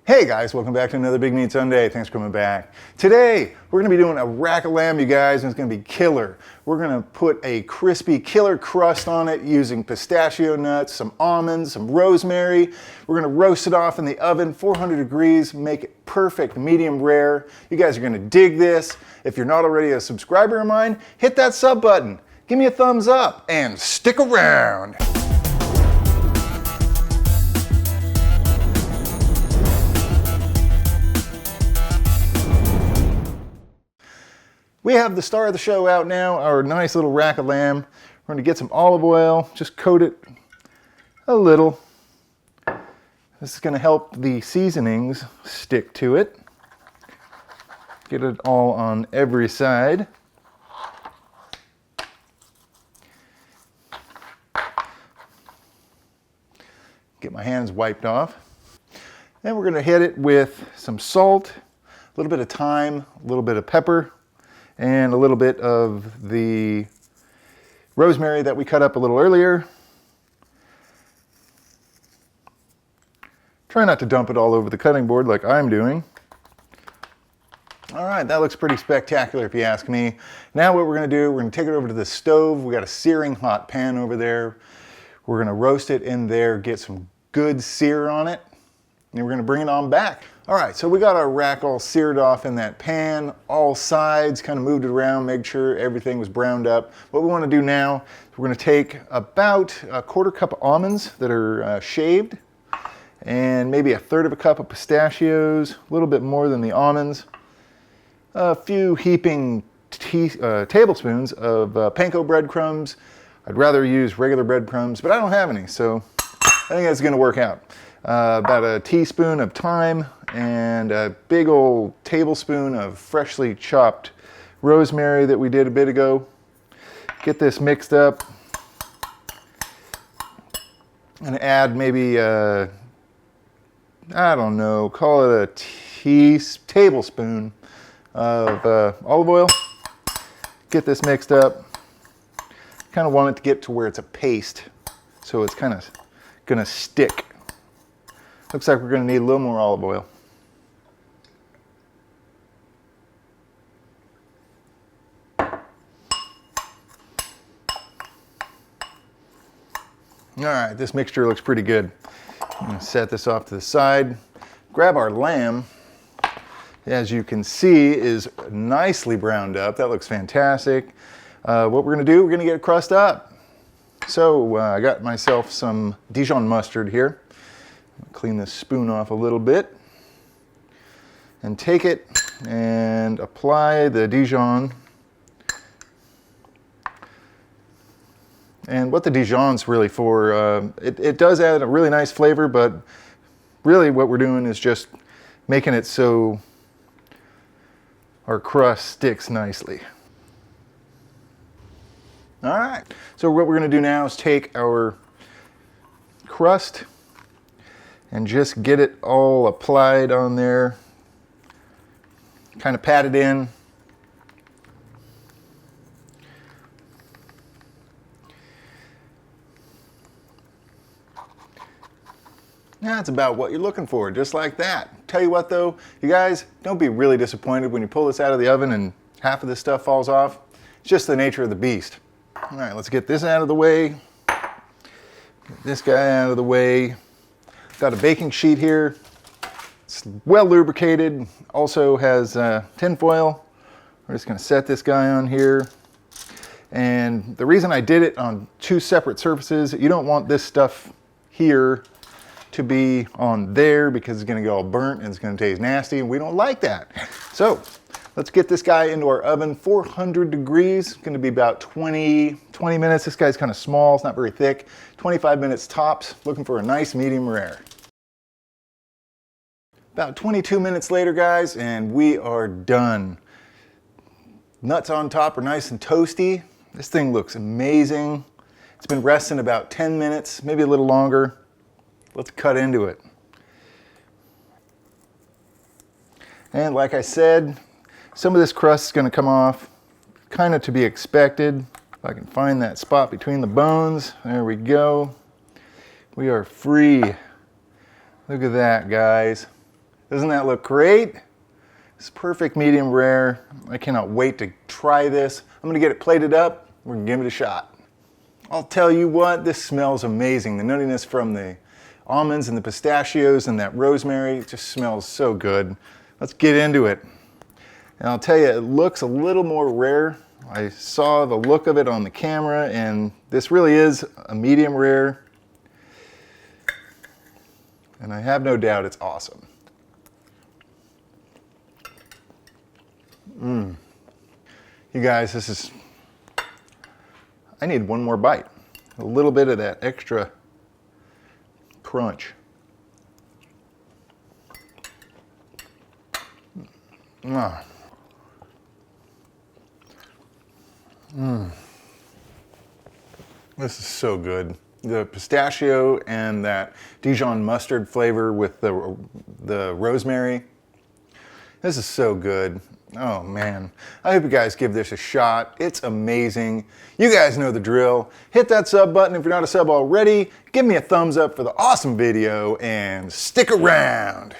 Hey guys, welcome back to another Big Meat Sunday. Thanks for coming back. Today, we're gonna be doing a rack of lamb, you guys, and it's gonna be killer. We're gonna put a crispy killer crust on it using pistachio nuts, some almonds, some rosemary. We're gonna roast it off in the oven, 400 degrees, make it perfect, medium rare. You guys are gonna dig this. If you're not already a subscriber of mine, hit that sub button. Give me a thumbs up and stick around. We have the star of the show out now, our nice little rack of lamb. We're going to get some olive oil, just coat it a little. This is going to help the seasonings stick to it. Get it all on every side. Get my hands wiped off. Then we're going to hit it with some salt, a little bit of thyme, a little bit of pepper, and a little bit of the rosemary that we cut up a little earlier. Try not to dump it all over the cutting board like I'm doing. All right, that looks pretty spectacular if you ask me. Now what we're gonna do, we're gonna take it over to the stove. We got a searing hot pan over there. We're gonna roast it in there, get some good sear on it, and we're gonna bring it on back. All right, so we got our rack all seared off in that pan, all sides, kind of moved it around, made sure everything was browned up. What we want to do now is we're going to take about a quarter cup of almonds that are shaved, and maybe a third of a cup of pistachios, a little bit more than the almonds, a few heaping tablespoons of panko breadcrumbs. I'd rather use regular breadcrumbs, but I don't have any, so I think that's going to work out. About a teaspoon of thyme and a big old tablespoon of freshly chopped rosemary that we did a bit ago. Get this mixed up and add maybe I don't know, call it a tablespoon of olive oil. Get this mixed up. Kind of want it to get to where it's a paste, so it's kind of gonna stick. Looks like we're going to need a little more olive oil. All right, this mixture looks pretty good. I'm going to set this off to the side. Grab our lamb. As you can see, is nicely browned up. That looks fantastic. What we're going to do, we're going to get it crust up. So I got myself some Dijon mustard here. Clean this spoon off a little bit and take it and apply the Dijon. And what the Dijon's really for, it does add a really nice flavor, but really what we're doing is just making it so our crust sticks nicely. All right, so what we're going to do now is take our crust and just get it all applied on there. Kind of pat it in. That's about what you're looking for, just like that. Tell you what though, you guys, don't be really disappointed when you pull this out of the oven and half of this stuff falls off. It's just the nature of the beast. All right, let's get this out of the way. Get this guy out of the way. Got a baking sheet here. It's well lubricated. Also has tin foil. We're just going to set this guy on here. And the reason I did it on two separate surfaces, you don't want this stuff here to be on there because it's going to get all burnt and it's going to taste nasty, and we don't like that. So let's get this guy into our oven, 400 degrees. It's going to be about 20 minutes. This guy's kind of small. It's not very thick. 25 minutes tops. Looking for a nice medium rare. About 22 minutes later, guys, and we are done. Nuts on top are nice and toasty. This thing looks amazing. It's been resting about 10 minutes, maybe a little longer. Let's cut into it. And like I said, some of this crust is going to come off, kind of to be expected. If I can find that spot between the bones, there we go. We are free. Look at that, guys. Doesn't that look great? It's perfect medium rare. I cannot wait to try this. I'm gonna get it plated up. We're gonna give it a shot. I'll tell you what, this smells amazing. The nuttiness from the almonds and the pistachios and that rosemary just smells so good. Let's get into it. And I'll tell you, it looks a little more rare. I saw the look of it on the camera, and this really is a medium rare. And I have no doubt it's awesome. You guys, this is, I need one more bite. A little bit of that extra crunch. This is so good. The pistachio and that Dijon mustard flavor with the rosemary. This is so good. Oh man, I hope you guys give this a shot. It's amazing. You guys know the drill. Hit that sub button if you're not a sub already. Give me a thumbs up for the awesome video and stick around.